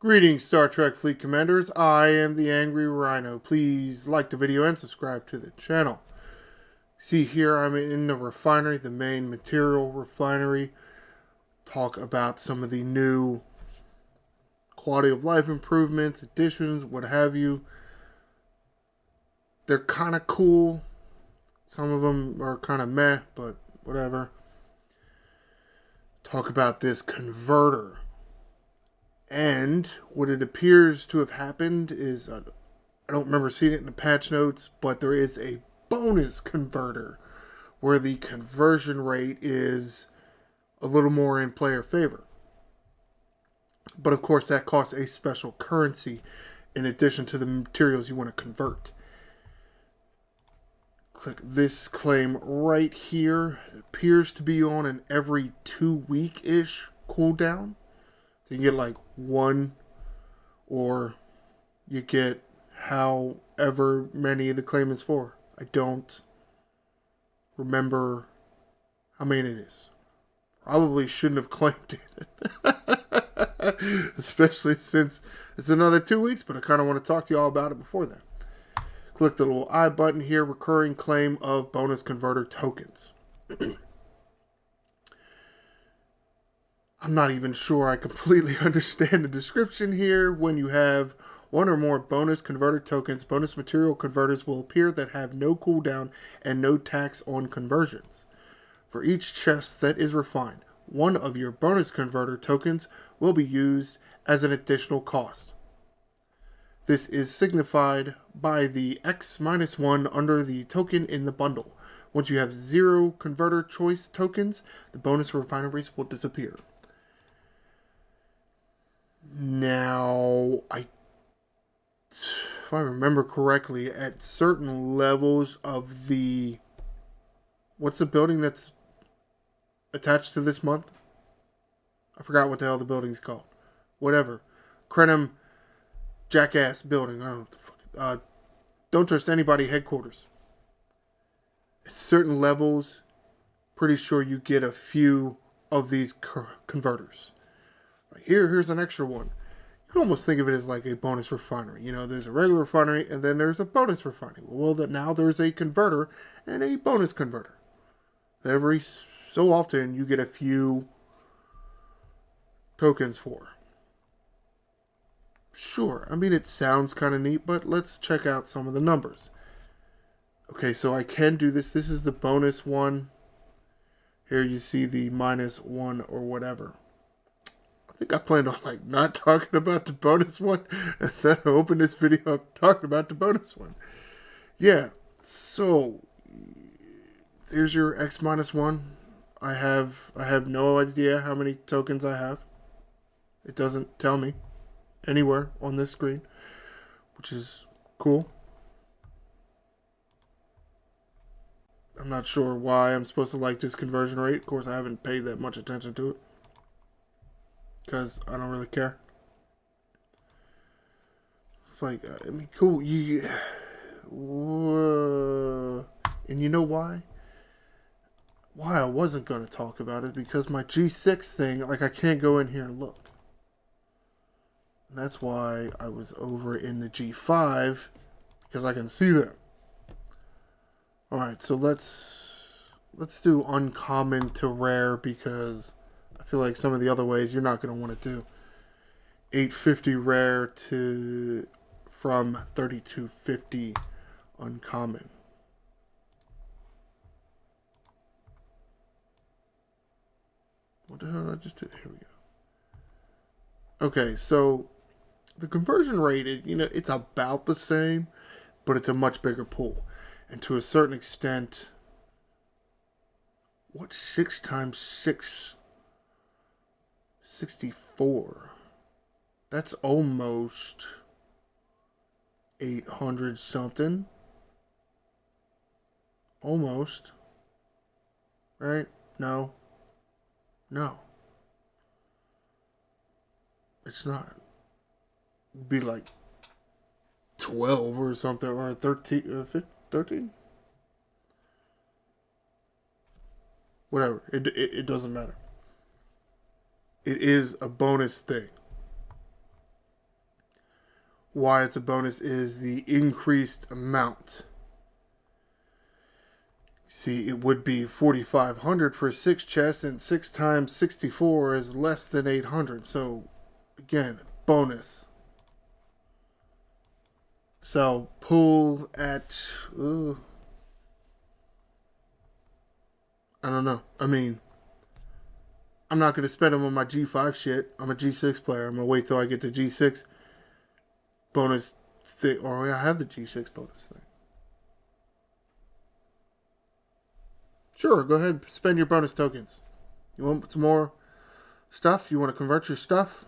Greetings, Star Trek Fleet Commanders. I am the Angry Rhino. Please like the video and subscribe to the channel. See here, I'm in the refinery, the main material refinery. Talk about some of the new quality of life improvements, additions, what have you. They're kind of cool. Some of them are kind of meh, but whatever. Talk about this converter. And what it appears to have happened is, I don't remember seeing it in the patch notes, but there is a bonus converter where the conversion rate is a little more in player favor. But of course, that costs a special currency in addition to the materials you want to convert. Click this claim right here. It appears to be on an every 2-week-ish cooldown. So you get like one, or you get however many the claim is for. I don't remember how many it is. Probably shouldn't have claimed it. Especially since it's another 2 weeks, but I kind of want to talk to you all about it before then. Click the little I button here, recurring claim of bonus converter tokens. I'm not even sure I completely understand the description here. When you have one or more bonus converter tokens, bonus material converters will appear that have no cooldown and no tax on conversions. For each chest that is refined, one of your bonus converter tokens will be used as an additional cost. This is signified by the X-1 under the token in the bundle. Once you have 0 converter choice tokens, the bonus refineries will disappear. Now, if I remember correctly, at certain levels of the... What's the building that's attached to this month? I forgot what the hell the building's called. Whatever. Krenim Jackass building. I don't know what the fuck. Don't trust anybody headquarters. At certain levels, pretty sure you get a few of these converters. Here's an extra one. You can almost think of it as like a bonus refinery. You know, there's a regular refinery and then there's a bonus refinery. Well, now there's a converter and a bonus converter. Every so often you get a few tokens for. Sure, I mean, it sounds kind of neat, but let's check out some of the numbers. Okay, so I can do this. This is the bonus one. Here you see the -1 or whatever. I think I planned on like not talking about the bonus one, and then I opened this video up talking about the bonus one. Yeah, so there's your X-1. I have no idea how many tokens I have. It doesn't tell me anywhere on this screen, which is cool. I'm not sure why I'm supposed to like this conversion rate. Of course, I haven't paid that much attention to it because I don't really care. It's like, I mean, cool. And you know why? Why I wasn't going to talk about it, because my G6 thing, like, I can't go in here and look. And that's why I was over in the G5, because I can see them. Alright, so let's do uncommon to rare, because I feel like some of the other ways you're not going to want to do. 850 rare from 3250 uncommon. What the hell did I just do? Here we go. Okay, so the conversion rate, it's about the same, but it's a much bigger pool. And to a certain extent, what's 6 times 6? 64. That's almost 800 something. Almost. Right? No. It's not. It'd be like 12 or something, or 13, 13? Whatever. It doesn't matter. It is a bonus thing. why it's a bonus is the increased amount. See, it would be 4,500 for 6 chests, and 6 times 64 is less than 800. So, again, bonus. So, pull at. I don't know. I mean, I'm not going to spend them on my G5 shit. I'm a G6 player. I'm going to wait till I get to G6 bonus. Or I have the G6 bonus thing. Sure, go ahead, spend your bonus tokens. You want some more stuff? You want to convert your stuff?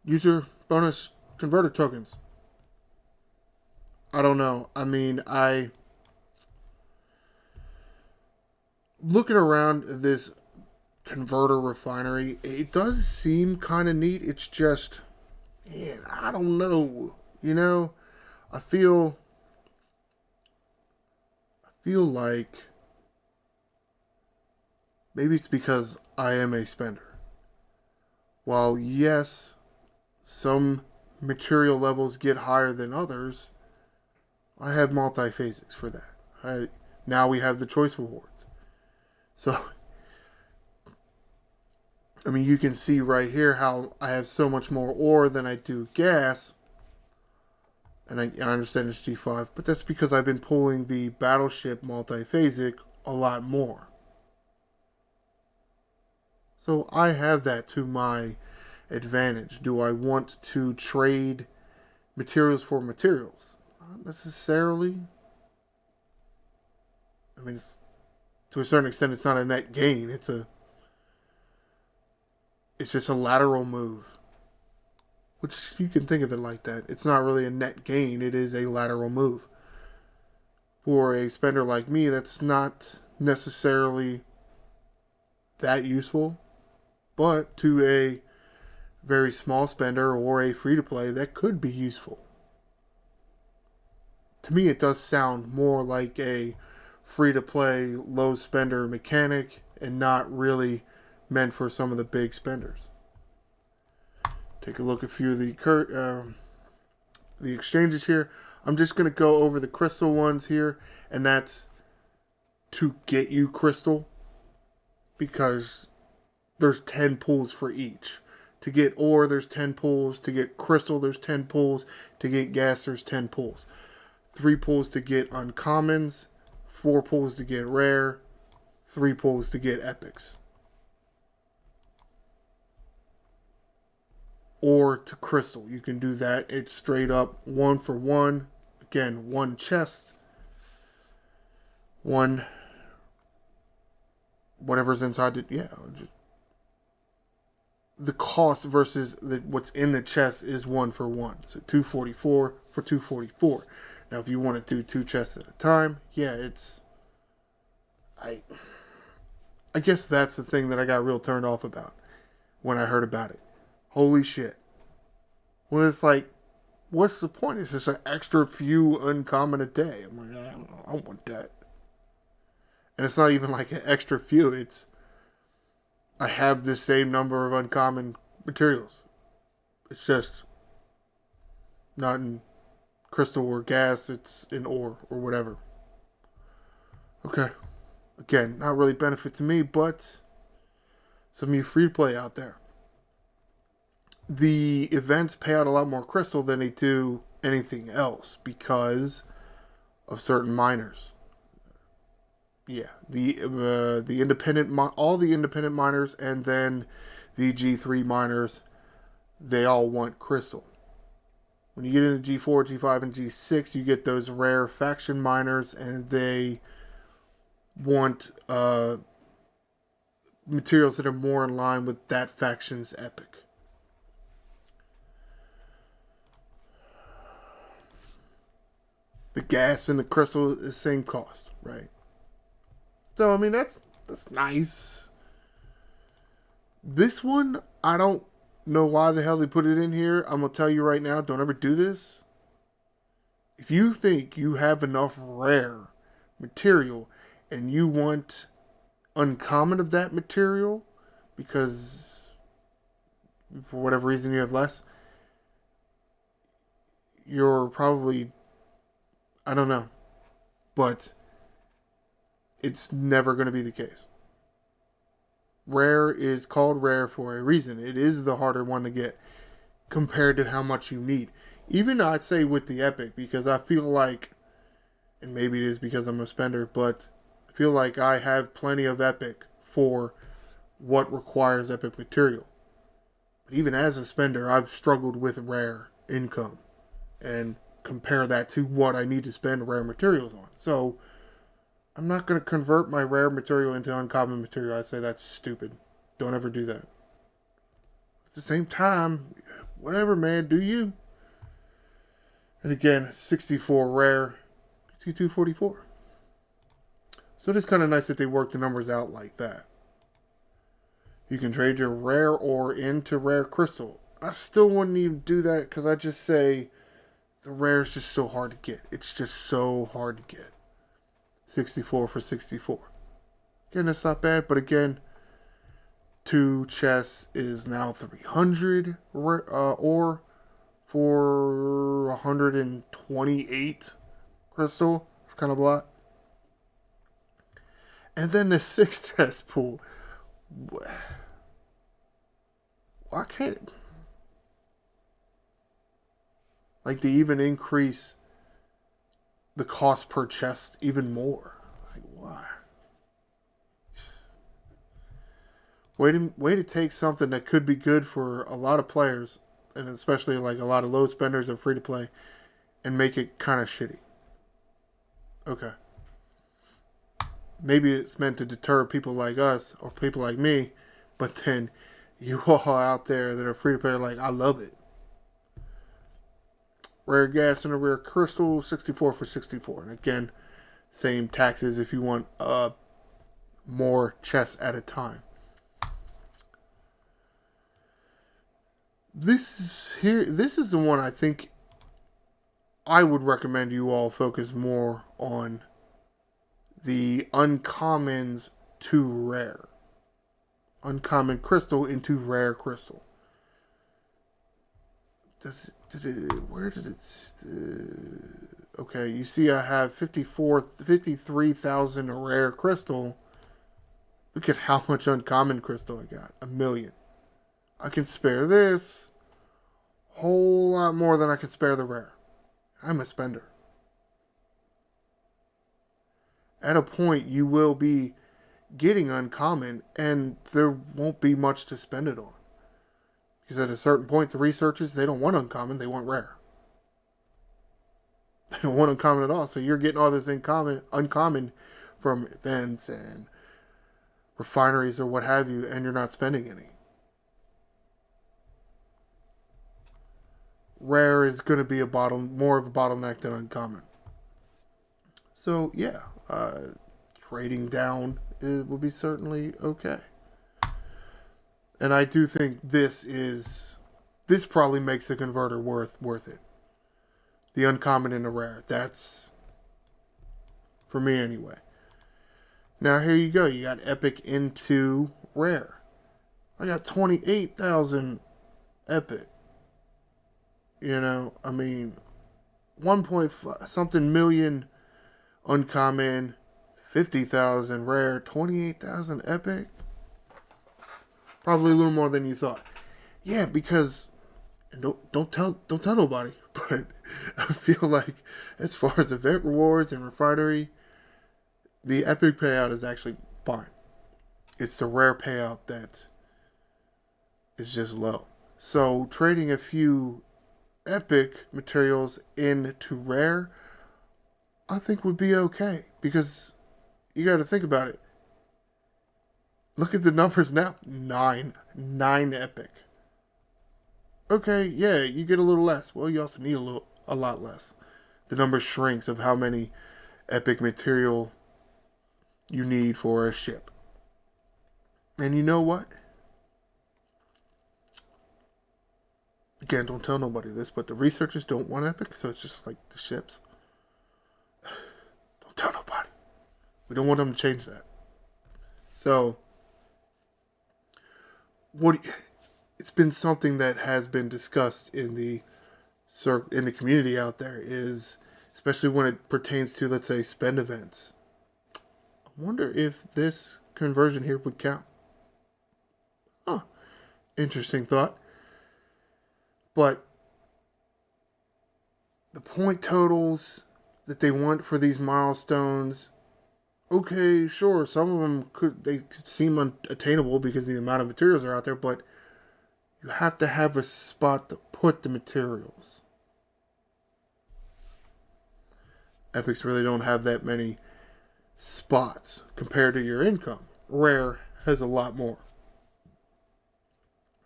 Use your bonus converter tokens. I don't know. I mean, looking around this converter refinery, it does seem kind of neat. It's just, man, I don't know. You know, I feel like maybe it's because I am a spender. While yes, some material levels get higher than others, I have multiphasics for that. Now we have the choice rewards. So, I mean, you can see right here how I have so much more ore than I do gas. And I understand it's G5, but that's because I've been pulling the battleship multiphasic a lot more. So I have that to my advantage. Do I want to trade materials for materials? Not necessarily. I mean, to a certain extent, it's not a net gain. It's just a lateral move. Which you can think of it like that. It's not really a net gain. It is a lateral move. For a spender like me, that's not necessarily that useful. But to a very small spender or a free-to-play, that could be useful. To me, it does sound more like a free-to-play, low-spender mechanic and not really meant for some of the big spenders. Take a look at a few of the exchanges here. I'm just going to go over the crystal ones here, and that's to get you crystal, because there's 10 pulls for each. To get ore, there's 10 pulls. To get crystal, there's 10 pulls. To get gas, there's 10 pulls. 3 pulls to get uncommons. 4 pulls to get rare. 3 pulls to get epics. Or to crystal. You can do that. It's straight up 1 for 1. Again, 1 chest. 1 whatever's inside it. Yeah, just the cost versus what's in the chest is 1 for 1. So 244 for 244. Now, if you want to do 2 chests at a time, yeah, it's... I guess that's the thing that I got real turned off about when I heard about it. Holy shit. When it's like, what's the point? It's just an extra few uncommon a day. I'm like, I don't want that. And it's not even like an extra few. It's, I have the same number of uncommon materials. It's just not in crystal or gas. It's in ore or whatever. Okay. Again, not really benefit to me, but some of you free play out there. The events pay out a lot more crystal than they do anything else because of certain miners. Yeah, the independent, all the independent miners, and then the G3 miners, they all want crystal. When you get into G4, G5, and G6, you get those rare faction miners, and they want materials that are more in line with that faction's epic. The gas and the crystal is the same cost, right? So, I mean, that's nice. This one, I don't know why the hell they put it in here. I'm going to tell you right now, don't ever do this. If you think you have enough rare material and you want uncommon of that material because for whatever reason you have less, you're probably, I don't know, but it's never going to be the case. Rare is called rare for a reason. It is the harder one to get compared to how much you need. Even I'd say with the Epic, because I feel like, and maybe it is because I'm a spender, but I feel like I have plenty of Epic for what requires Epic material. But even as a spender, I've struggled with rare income and compare that to what I need to spend rare materials on. So I'm not going to convert my rare material into uncommon material. I say that's stupid. Don't ever do that. At the same time, whatever, man, do you? And again, 64 rare gets you 244. So it is kind of nice that they work the numbers out like that. You can trade your rare ore into rare crystal. I still wouldn't even do that because I just say the rare is just so hard to get. It's just so hard to get. 64 for 64. Again, that's not bad, but again, 2 chests is now 300 ore for 128 crystal. It's kind of a lot. And then the 6 chest pool. Why can't it? Like, they even increase the cost per chest even more. Like, why? Way to take something that could be good for a lot of players, and especially like a lot of low spenders of free to play, and make it kind of shitty. Okay. Maybe it's meant to deter people like us or people like me, but then you all out there that are free to play are like, I love it. Rare gas and a rare crystal, 64 for 64. And again, same taxes if you want more chests at a time. This is the one I think I would recommend you all focus more on the uncommons to rare. Uncommon crystal into rare crystal. Where did it... okay, you see I have 53,000 rare crystal. Look at how much uncommon crystal I got. 1 million. I can spare this whole lot more than I can spare the rare. I'm a spender. At a point, you will be getting uncommon, and there won't be much to spend it on. Because at a certain point, the researchers, they don't want uncommon, they want rare. They don't want uncommon at all. So you're getting all this uncommon from events and refineries or what have you, and you're not spending any. Rare is going to be more of a bottleneck than uncommon. So yeah, trading down will be certainly okay. And I do think this probably makes the converter worth it. The uncommon and the rare. That's for me anyway. Now here you go. You got epic into rare. I got 28,000 epic. You know, I mean, 1.5 something million uncommon, 50,000 rare, 28,000 epic. Probably a little more than you thought. Yeah, because don't tell nobody, but I feel like as far as event rewards and refinery, the epic payout is actually fine. It's the rare payout that is just low. So trading a few epic materials into rare, I think would be okay. Because you got to think about it. Look at the numbers now. 9 epic. Okay, yeah, you get a little less. Well, you also need a lot less. The number shrinks of how many epic material you need for a ship. And you know what? Again, don't tell nobody this, but the researchers don't want epic, so it's just like the ships. Don't tell nobody. We don't want them to change that. So, it's been something that has been discussed in the community out there, is especially when it pertains to, let's say, spend events. I wonder if this conversion here would count. Huh. Interesting thought. But the point totals that they want for these milestones, okay, sure, some of them could seem unattainable because of the amount of materials are out there, but you have to have a spot to put the materials. Epics really don't have that many spots compared to your income. Rare has a lot more.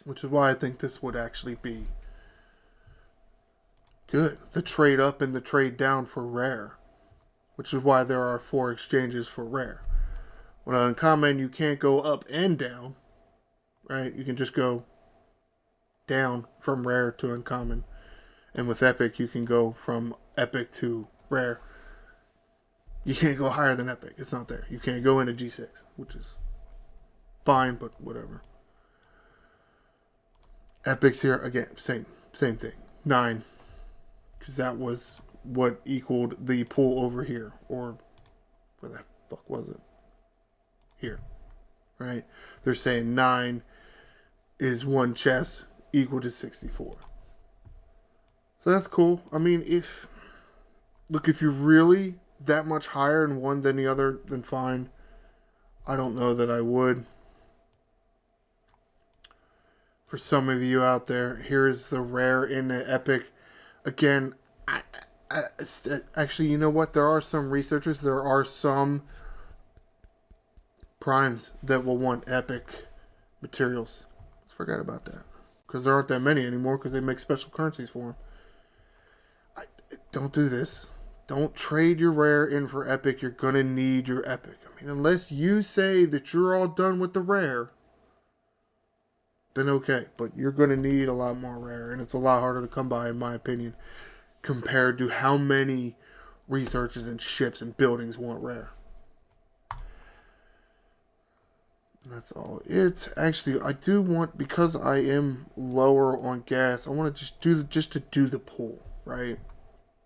Which is why I think this would actually be good. The trade up and the trade down for rare. Which is why there are 4 exchanges for rare. When on uncommon, you can't go up and down. Right? You can just go down from rare to uncommon. And with epic, you can go from epic to rare. You can't go higher than epic. It's not there. You can't go into G6, which is fine, but whatever. Epics here, again, same thing. 9. Because that was what equaled the pull over here. Or, where the fuck was it? Here. Right? They're saying 9 is 1 chest equal to 64. So that's cool. I mean, if you're really that much higher in one than the other, then fine. I don't know that I would. For some of you out there, here's the rare in the epic. Again, actually, you know what? There are some researchers, there are some primes that will want epic materials. Let's forget about that. Because there aren't that many anymore because they make special currencies for them. Don't do this. Don't trade your rare in for epic. You're going to need your epic. I mean, unless you say that you're all done with the rare, then okay. But you're going to need a lot more rare. And it's a lot harder to come by, in my opinion, compared to how many researchers and ships and buildings want rare. And that's all. It's actually, I do want, because I am lower on gas, I want to just do the pull, right?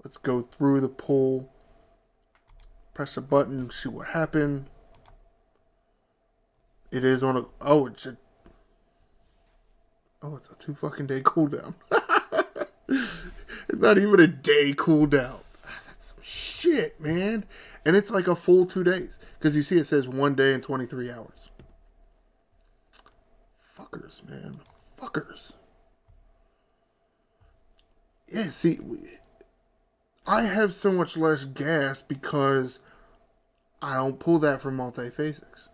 Let's go through the pull. Press the button, see what happened. It is on a... Oh, it's a 2 fucking day cooldown. It's not even a day cooldown. That's some shit, man. And it's like a full 2 days. Because you see it says 1 day and 23 hours. Fuckers, man. Fuckers. Yeah, see... I have so much less gas because I don't pull that from multi-phasics.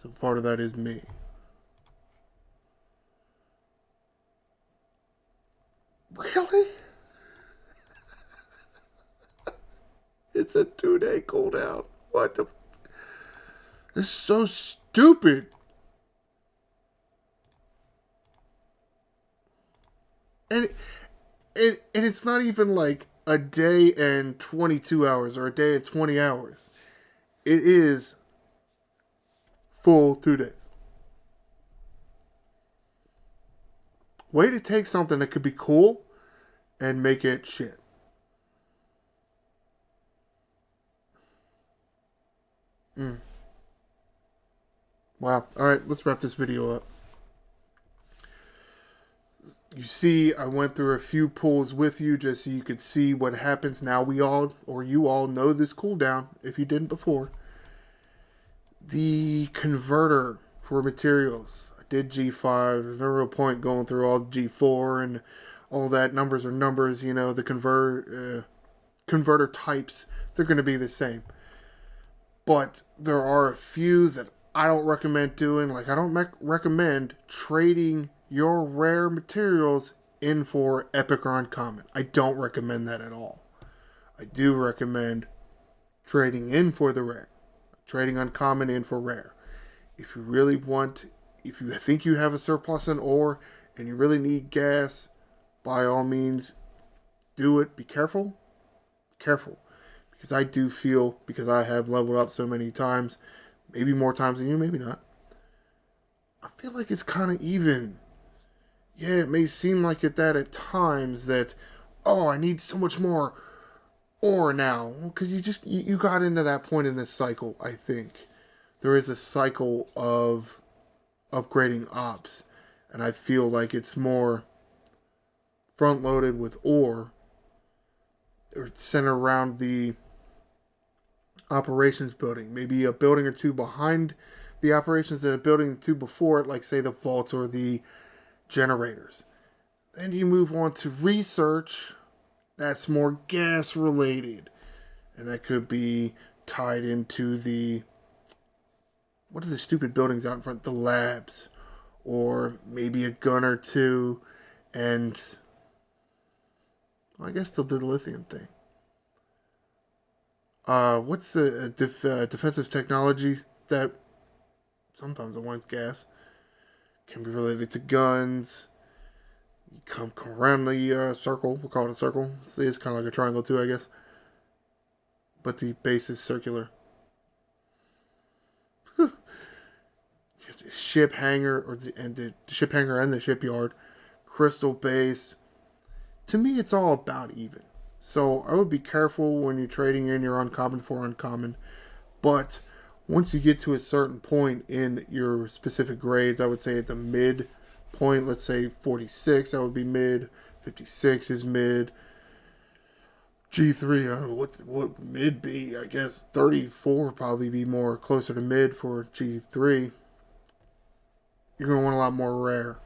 So part of that is me. Really? It's a 2 day cooldown. What the... It's so stupid. And it's not even like a day and 22 hours or a day and 20 hours. It is full 2 days. Way to take something that could be cool and make it shit. Wow. Alright, let's wrap this video up. You see, I went through a few pulls with you just so you could see what happens. Now you all know this cooldown, if you didn't before. The converter for materials. I did G5. There's no real point going through all G4 and all that. Numbers are numbers, you know. The converter types, they're going to be the same. But there are a few that I don't recommend doing. Like, I don't recommend trading your rare materials in for epic or uncommon. I don't recommend that at all. I do recommend trading in for the rare. Trading uncommon in for rare. If you really want, if you think you have a surplus in ore and you really need gas, by all means, do it. Be careful. Careful. Because I do feel, because I have leveled up so many times, maybe more times than you, maybe not, feel like it's kind of even. Yeah, it may seem like it that at times that, oh, I need so much more ore now. Because you got into that point in this cycle, I think. There is a cycle of upgrading ops. And I feel like it's more front loaded with ore, or centered around the operations building. Maybe a building or two behind the operations and a building or two before it, like say the vaults or the generators. Then you move on to research. That's more gas related. And that could be tied into the, what are the stupid buildings out in front? The labs. Or maybe a gun or two. And well, I guess they'll do the lithium thing. What's the defensive technology that sometimes I want gas? Can be related to guns. You come around the circle. We'll call it a circle. See, it's kind of like a triangle too, I guess. But the base is circular. Ship hangar the ship hangar and the shipyard. Crystal base. To me, it's all about even. So I would be careful when you're trading in your uncommon for uncommon. But once you get to a certain point in your specific grades, I would say at the mid point, let's say 46, that would be mid. 56 is mid. G3, I don't know what mid be. I guess 34 would probably be more closer to mid for G3. You're going to want a lot more rare.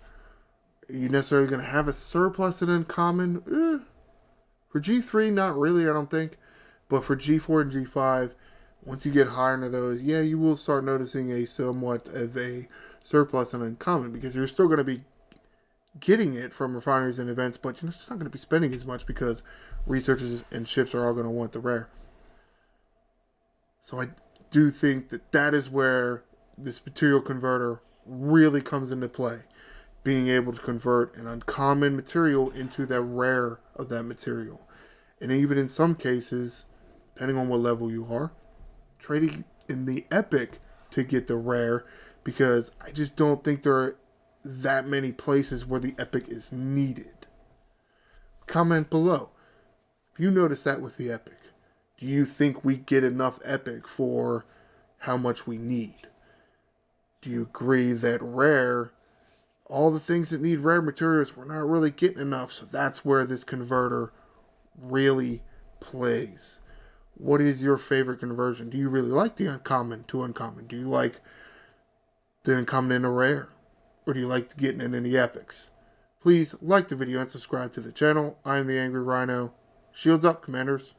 Are you necessarily going to have a surplus in uncommon? For G3, not really, I don't think. But for G4 and G5, once you get higher into those, yeah, you will start noticing a somewhat of a surplus in uncommon, because you're still going to be getting it from refineries and events, but you're just not going to be spending as much because researchers and ships are all going to want the rare. So I do think that that is where this material converter really comes into play. Being able to convert an uncommon material into the rare of that material. And even in some cases, depending on what level you are, trading in the epic to get the rare, because I just don't think there are that many places where the epic is needed. Comment below if you notice that with the epic. Do you think we get enough epic for how much we need? Do you agree that rare, all the things that need rare materials, we're not really getting enough, so that's where this converter really plays? What is your favorite conversion? Do you really like the uncommon to uncommon? Do you like the uncommon into rare? Or do you like getting it in the epics? Please like the video and subscribe to the channel. I am the Angry Rhino. Shields up, Commanders.